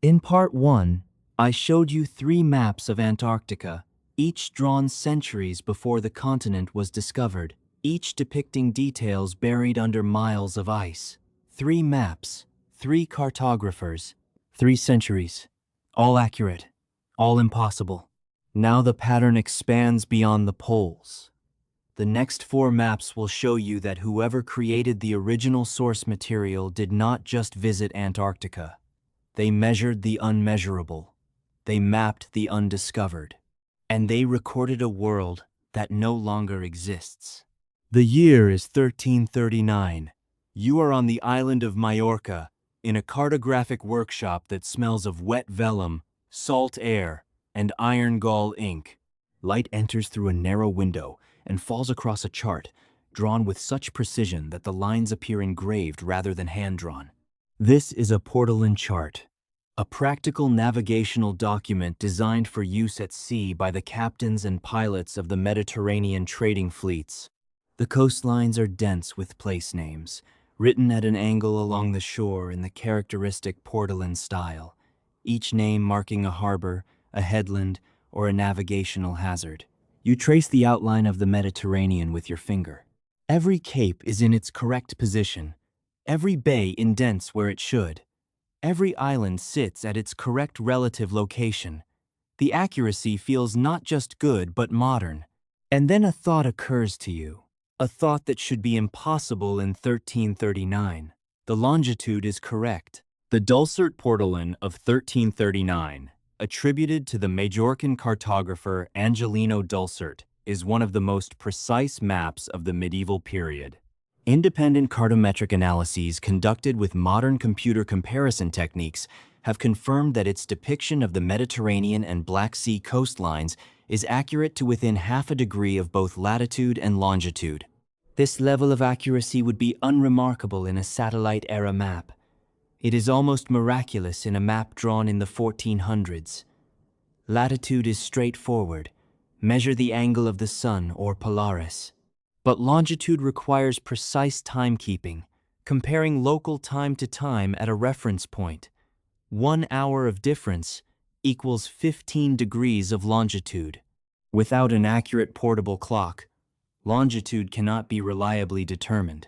In part 1, I showed you 3 maps of Antarctica, each drawn centuries before the continent was discovered, each depicting details buried under miles of ice. 3 maps, 3 cartographers, 3 centuries, all accurate, all impossible. Now the pattern expands beyond the poles. The next 4 maps will show you that whoever created the original source material did not just visit Antarctica. They measured the unmeasurable. They mapped the undiscovered. And they recorded a world that no longer exists. The year is 1339. You are on the island of Majorca, in a cartographic workshop that smells of wet vellum, salt air, and iron gall ink. Light enters through a narrow window and falls across a chart, drawn with such precision that the lines appear engraved rather than hand-drawn. This is a portolan chart, a practical navigational document designed for use at sea by the captains and pilots of the Mediterranean trading fleets. The coastlines are dense with place names, written at an angle along the shore in the characteristic portolan style, each name marking a harbor, a headland, or a navigational hazard. You trace the outline of the Mediterranean with your finger. Every cape is in its correct position, every bay indents where it should. Every island sits at its correct relative location. The accuracy feels not just good but modern. And then a thought occurs to you, a thought that should be impossible in 1339. The longitude is correct. The Dulcert portolan of 1339, attributed to the Majorcan cartographer Angelino Dulcert, is one of the most precise maps of the medieval period. Independent cartometric analyses conducted with modern computer comparison techniques have confirmed that its depiction of the Mediterranean and Black Sea coastlines is accurate to within half a degree of both latitude and longitude. This level of accuracy would be unremarkable in a satellite-era map. It is almost miraculous in a map drawn in the 1400s. Latitude is straightforward. Measure the angle of the sun or Polaris. But longitude requires precise timekeeping, comparing local time to time at a reference point. 1 hour of difference equals 15 degrees of longitude. Without an accurate portable clock, longitude cannot be reliably determined.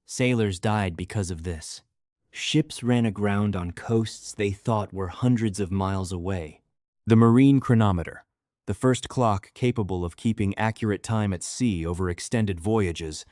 Sailors died because of this. Ships ran aground on coasts they thought were hundreds of miles away. The marine chronometer, the first clock capable of keeping accurate time at sea over extended voyages,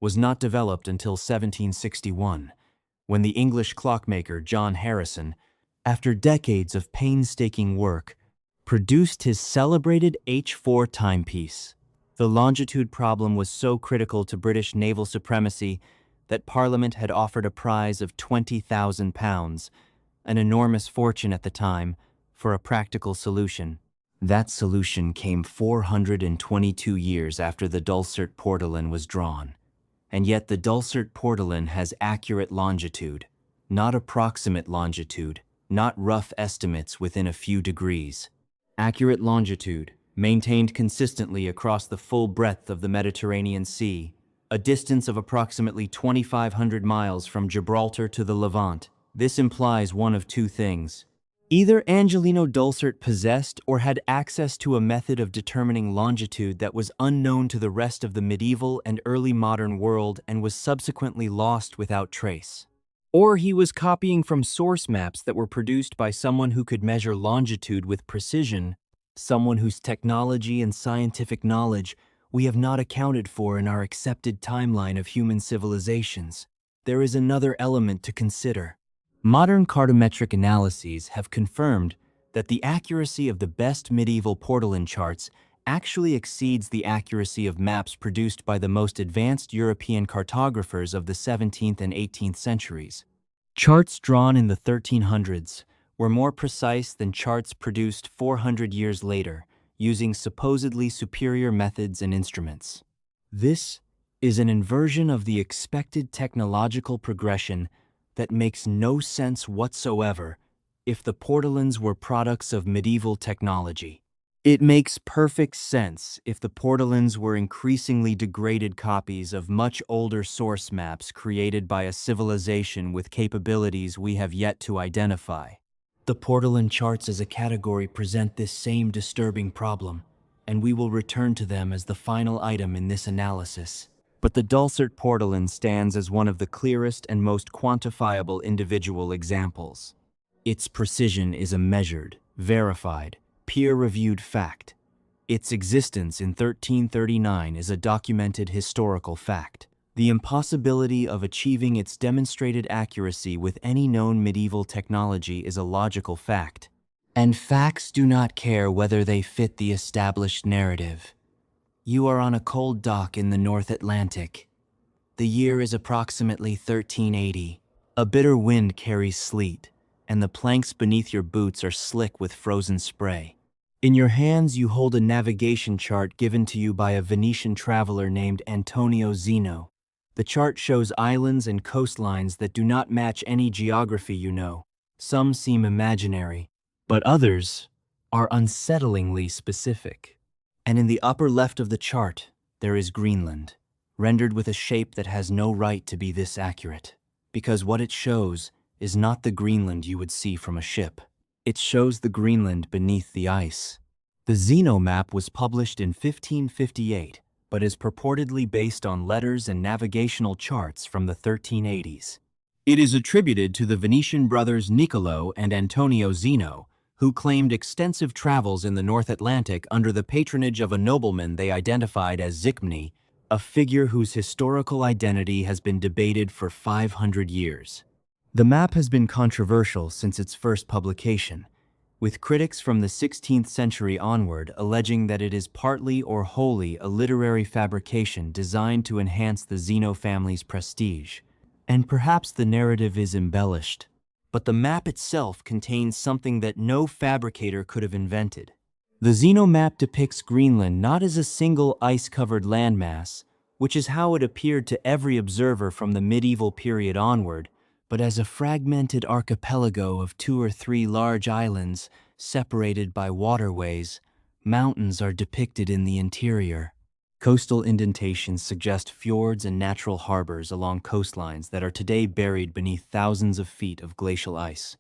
was not developed until 1761, when the English clockmaker John Harrison, after decades of painstaking work, produced his celebrated H4 timepiece. The longitude problem was so critical to British naval supremacy that Parliament had offered a prize of £20,000, an enormous fortune at the time, for a practical solution. That solution came 422 years after the Dulcert portolan was drawn. And yet the Dulcert portolan has accurate longitude, not approximate longitude, not rough estimates within a few degrees. Accurate longitude, maintained consistently across the full breadth of the Mediterranean Sea, a distance of approximately 2,500 miles from Gibraltar to the Levant. This implies one of 2 things. Either Angelino Dulcert possessed or had access to a method of determining longitude that was unknown to the rest of the medieval and early modern world and was subsequently lost without trace. Or he was copying from source maps that were produced by someone who could measure longitude with precision, someone whose technology and scientific knowledge we have not accounted for in our accepted timeline of human civilizations. There is another element to consider. Modern cartometric analyses have confirmed that the accuracy of the best medieval portolan charts actually exceeds the accuracy of maps produced by the most advanced European cartographers of the 17th and 18th centuries. Charts drawn in the 1300s were more precise than charts produced 400 years later, using supposedly superior methods and instruments. This is an inversion of the expected technological progression that makes no sense whatsoever if the portolans were products of medieval technology. It makes perfect sense if the portolans were increasingly degraded copies of much older source maps created by a civilization with capabilities we have yet to identify. The portolan charts as a category present this same disturbing problem, and we will return to them as the final item in this analysis. But the dulcet portolan stands as one of the clearest and most quantifiable individual examples. Its precision is a measured, verified, peer-reviewed fact. Its existence in 1339 is a documented historical fact. The impossibility of achieving its demonstrated accuracy with any known medieval technology is a logical fact. And facts do not care whether they fit the established narrative. You are on a cold dock in the North Atlantic. The year is approximately 1380. A bitter wind carries sleet, and the planks beneath your boots are slick with frozen spray. In your hands you hold a navigation chart given to you by a Venetian traveler named Antonio Zeno. The chart shows islands and coastlines that do not match any geography you know. Some seem imaginary, but others are unsettlingly specific. And in the upper left of the chart, there is Greenland, rendered with a shape that has no right to be this accurate, because what it shows is not the Greenland you would see from a ship. It shows the Greenland beneath the ice. The Zeno map was published in 1558, but is purportedly based on letters and navigational charts from the 1380s. It is attributed to the Venetian brothers Niccolo and Antonio Zeno, who claimed extensive travels in the North Atlantic under the patronage of a nobleman they identified as Zicmni, a figure whose historical identity has been debated for 500 years. The map has been controversial since its first publication, with critics from the 16th century onward alleging that it is partly or wholly a literary fabrication designed to enhance the Zeno family's prestige. And perhaps the narrative is embellished, but the map itself contains something that no fabricator could have invented. The Zeno map depicts Greenland not as a single ice-covered landmass, which is how it appeared to every observer from the medieval period onward, but as a fragmented archipelago of 2 or 3 large islands separated by waterways. Mountains are depicted in the interior. Coastal indentations suggest fjords and natural harbors along coastlines that are today buried beneath thousands of feet of glacial ice.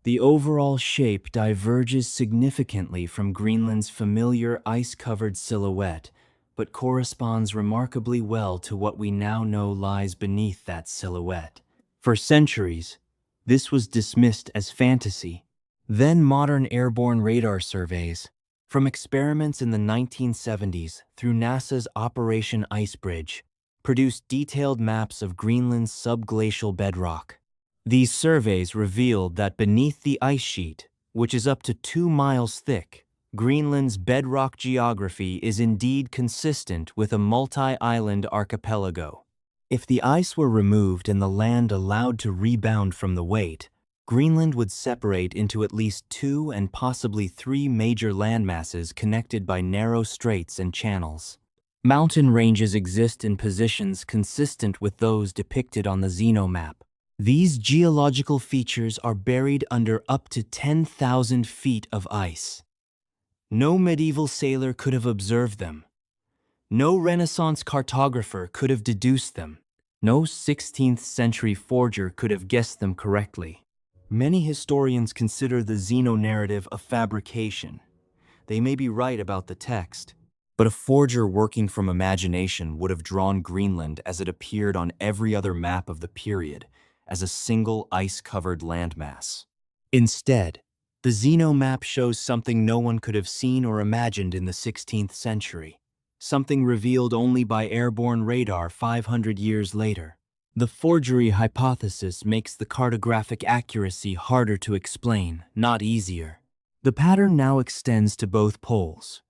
The overall shape diverges significantly from Greenland's familiar ice-covered silhouette, but corresponds remarkably well to what we now know lies beneath that silhouette. For centuries, this was dismissed as fantasy. Then modern airborne radar surveys, from experiments in the 1970s through NASA's Operation Icebridge, produced detailed maps of Greenland's subglacial bedrock. These surveys revealed that beneath the ice sheet, which is up to 2 miles thick, Greenland's bedrock geography is indeed consistent with a multi-island archipelago. If the ice were removed and the land allowed to rebound from the weight, Greenland would separate into at least 2 and possibly 3 major landmasses connected by narrow straits and channels. Mountain ranges exist in positions consistent with those depicted on the Zeno map. These geological features are buried under up to 10,000 feet of ice. No medieval sailor could have observed them. No Renaissance cartographer could have deduced them. No 16th century forger could have guessed them correctly. Many historians consider the Zeno narrative a fabrication. They may be right about the text, but a forger working from imagination would have drawn Greenland as it appeared on every other map of the period, as a single ice-covered landmass. Instead, the Zeno map shows something no one could have seen or imagined in the 16th century. Something revealed only by airborne radar 500 years later. The forgery hypothesis makes the cartographic accuracy harder to explain, not easier. The pattern now extends to both poles.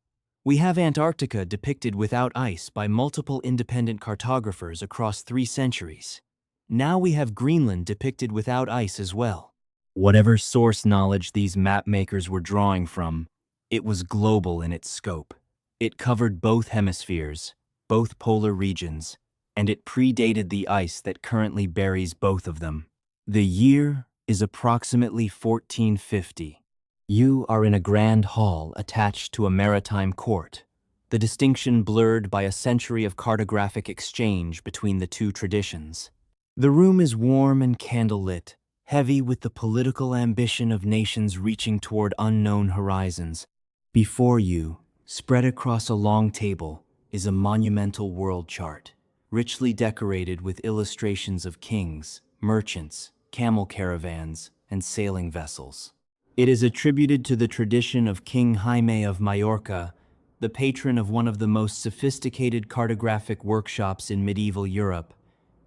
We have Antarctica depicted without ice by multiple independent cartographers across 3 centuries. Now we have Greenland depicted without ice as well. Whatever source knowledge these map makers were drawing from, it was global in its scope. It covered both hemispheres, both polar regions, and it predated the ice that currently buries both of them. The year is approximately 1450. You are in a grand hall attached to a maritime court, the distinction blurred by a century of cartographic exchange between the two traditions. The room is warm and candlelit, heavy with the political ambition of nations reaching toward unknown horizons. Before you, spread across a long table, is a monumental world chart, richly decorated with illustrations of kings, merchants, camel caravans, and sailing vessels. It is attributed to the tradition of King Jaime of Majorca, the patron of one of the most sophisticated cartographic workshops in medieval Europe.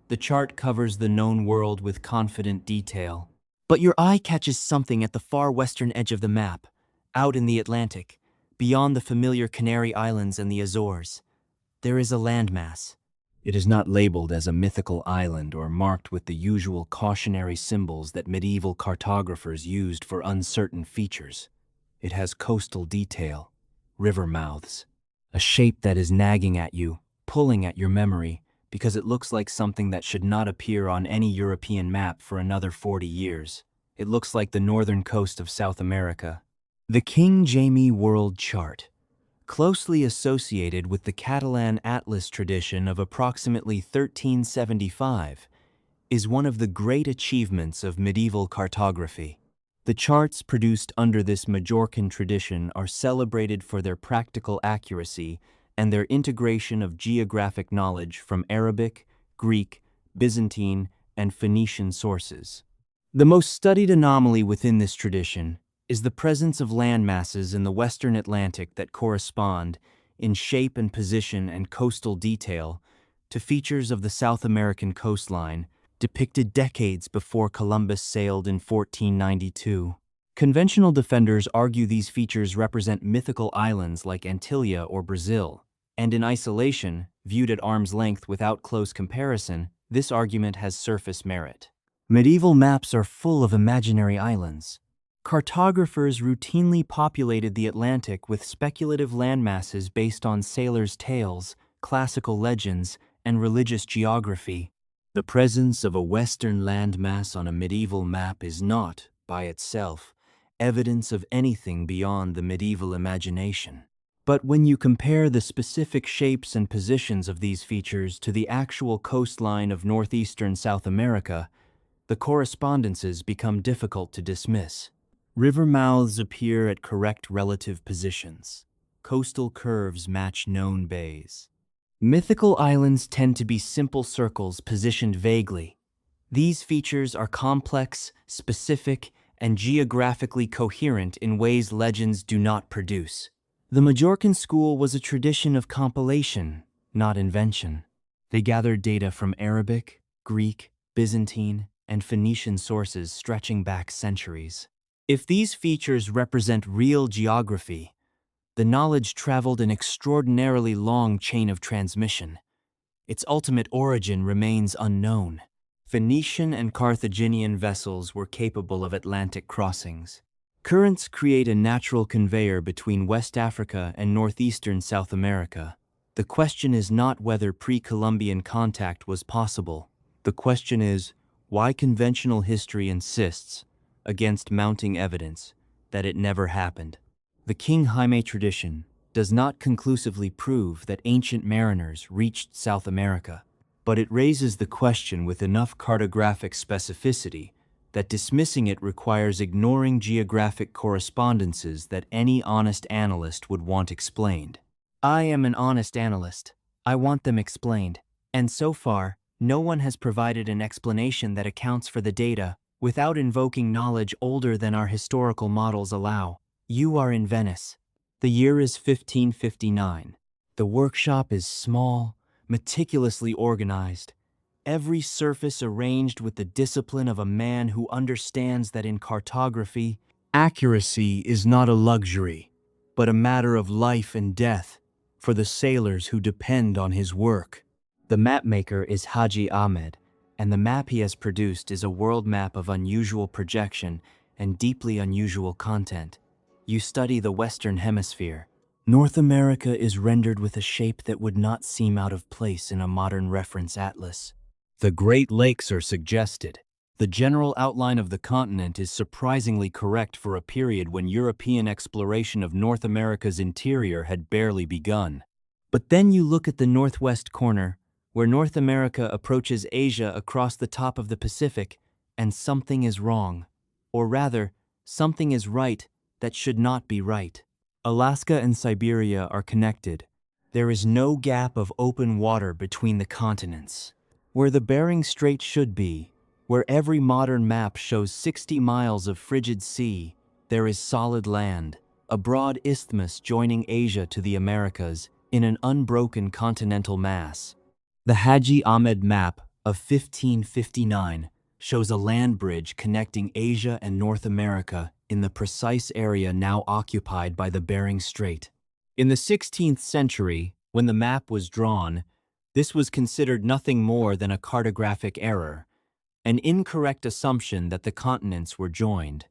The chart covers the known world with confident detail. But your eye catches something at the far western edge of the map, out in the Atlantic, beyond the familiar Canary Islands and the Azores. There is a landmass. It is not labeled as a mythical island or marked with the usual cautionary symbols that medieval cartographers used for uncertain features. It has coastal detail, river mouths, a shape that is nagging at you, pulling at your memory, because it looks like something that should not appear on any European map for another 40 years. It looks like the northern coast of South America. The King Jaime World Chart, closely associated with the Catalan Atlas tradition of approximately 1375, is one of the great achievements of medieval cartography. The charts produced under this Majorcan tradition are celebrated for their practical accuracy and their integration of geographic knowledge from Arabic, Greek, Byzantine, and Phoenician sources. The most studied anomaly within this tradition is the presence of land masses in the western Atlantic that correspond, in shape and position and coastal detail, to features of the South American coastline depicted decades before Columbus sailed in 1492. Conventional defenders argue these features represent mythical islands like Antillia or Brazil, and in isolation, viewed at arm's length without close comparison, this argument has surface merit. Medieval maps are full of imaginary islands. Cartographers routinely populated the Atlantic with speculative landmasses based on sailors' tales, classical legends, and religious geography. The presence of a western landmass on a medieval map is not, by itself, evidence of anything beyond the medieval imagination. But when you compare the specific shapes and positions of these features to the actual coastline of northeastern South America, the correspondences become difficult to dismiss. River mouths appear at correct relative positions. Coastal curves match known bays. Mythical islands tend to be simple circles positioned vaguely. These features are complex, specific, and geographically coherent in ways legends do not produce. The Majorcan school was a tradition of compilation, not invention. They gathered data from Arabic, Greek, Byzantine, and Phoenician sources stretching back centuries. If these features represent real geography, the knowledge traveled an extraordinarily long chain of transmission. Its ultimate origin remains unknown. Phoenician and Carthaginian vessels were capable of Atlantic crossings. Currents create a natural conveyor between West Africa and northeastern South America. The question is not whether pre-Columbian contact was possible. The question is why conventional history insists, against mounting evidence, that it never happened. The King Jaime tradition does not conclusively prove that ancient mariners reached South America, but it raises the question with enough cartographic specificity that dismissing it requires ignoring geographic correspondences that any honest analyst would want explained. I am an honest analyst. I want them explained. And so far, no one has provided an explanation that accounts for the data without invoking knowledge older than our historical models allow. You are in Venice. The year is 1559. The workshop is small, meticulously organized. Every surface arranged with the discipline of a man who understands that in cartography, accuracy is not a luxury, but a matter of life and death for the sailors who depend on his work. The mapmaker is Haji Ahmed, and the map he has produced is a world map of unusual projection and deeply unusual content. You study the Western Hemisphere. North America is rendered with a shape that would not seem out of place in a modern reference atlas. The Great Lakes are suggested. The general outline of the continent is surprisingly correct for a period when European exploration of North America's interior had barely begun. But then you look at the northwest corner, where North America approaches Asia across the top of the Pacific, and something is wrong. Or rather, something is right that should not be right. Alaska and Siberia are connected. There is no gap of open water between the continents. Where the Bering Strait should be, where every modern map shows 60 miles of frigid sea, there is solid land, a broad isthmus joining Asia to the Americas in an unbroken continental mass. The Haji Ahmed map of 1559 shows a land bridge connecting Asia and North America in the precise area now occupied by the Bering Strait. In the 16th century, when the map was drawn, this was considered nothing more than a cartographic error, an incorrect assumption that the continents were joined.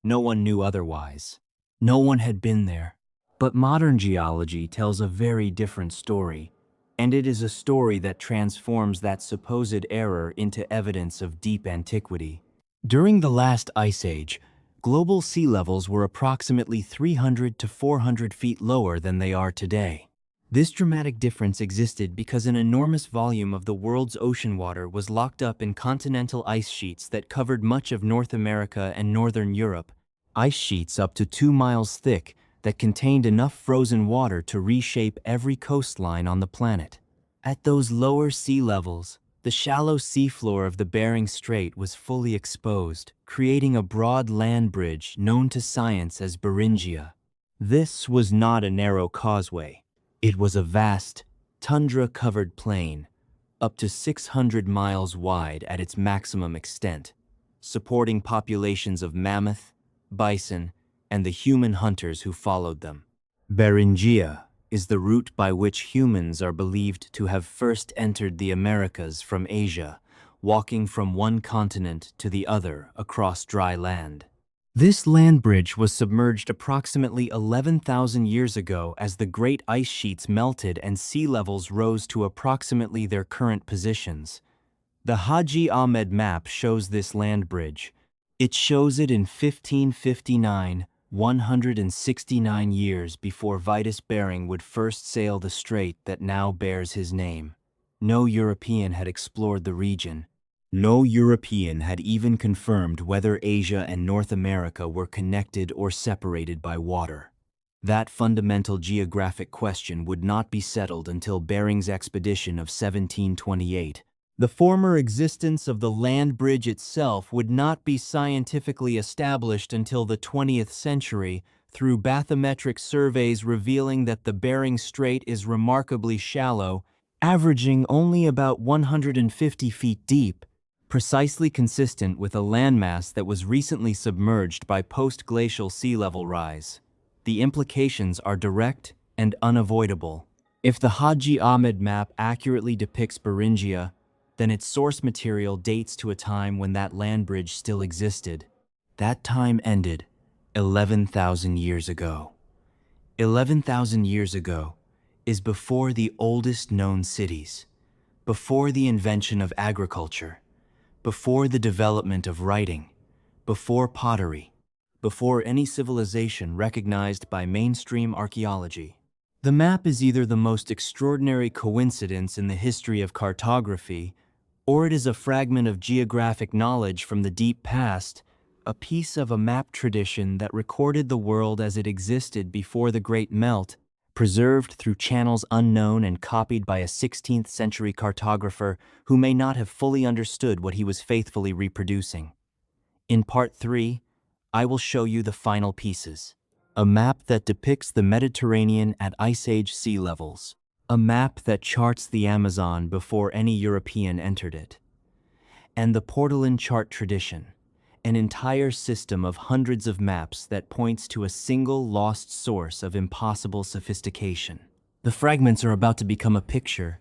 No one knew otherwise. No one had been there. But modern geology tells a very different story, and it is a story that transforms that supposed error into evidence of deep antiquity. During the last ice age, global sea levels were approximately 300 to 400 feet lower than they are today. This dramatic difference existed because an enormous volume of the world's ocean water was locked up in continental ice sheets that covered much of North America and northern Europe, ice sheets up to 2 miles thick that contained enough frozen water to reshape every coastline on the planet. At those lower sea levels, the shallow seafloor of the Bering Strait was fully exposed, creating a broad land bridge known to science as Beringia. This was not a narrow causeway. It was a vast, tundra-covered plain, up to 600 miles wide at its maximum extent, supporting populations of mammoth, bison, and the human hunters who followed them. Beringia is the route by which humans are believed to have first entered the Americas from Asia, walking from one continent to the other across dry land. This land bridge was submerged approximately 11,000 years ago as the great ice sheets melted and sea levels rose to approximately their current positions. The Haji Ahmed map shows this land bridge. It shows it in 1559, 169 years before Vitus Bering would first sail the strait that now bears his name. No European had explored the region. No European had even confirmed whether Asia and North America were connected or separated by water. That fundamental geographic question would not be settled until Bering's expedition of 1728. The former existence of the land bridge itself would not be scientifically established until the 20th century through bathymetric surveys revealing that the Bering Strait is remarkably shallow, averaging only about 150 feet deep, precisely consistent with a landmass that was recently submerged by post-glacial sea level rise. The implications are direct and unavoidable. If the Haji Ahmed map accurately depicts Beringia, then its source material dates to a time when that land bridge still existed. That time ended 11,000 years ago. 11,000 years ago is before the oldest known cities, before the invention of agriculture, before the development of writing, before pottery, before any civilization recognized by mainstream archaeology. The map is either the most extraordinary coincidence in the history of cartography, or it is a fragment of geographic knowledge from the deep past, a piece of a map tradition that recorded the world as it existed before the Great Melt, preserved through channels unknown and copied by a 16th century cartographer who may not have fully understood what he was faithfully reproducing. In Part 3, I will show you the final pieces. A map that depicts the Mediterranean at Ice Age sea levels. A map that charts the Amazon before any European entered it. And the portolan chart tradition, an entire system of hundreds of maps that points to a single lost source of impossible sophistication. The fragments are about to become a picture,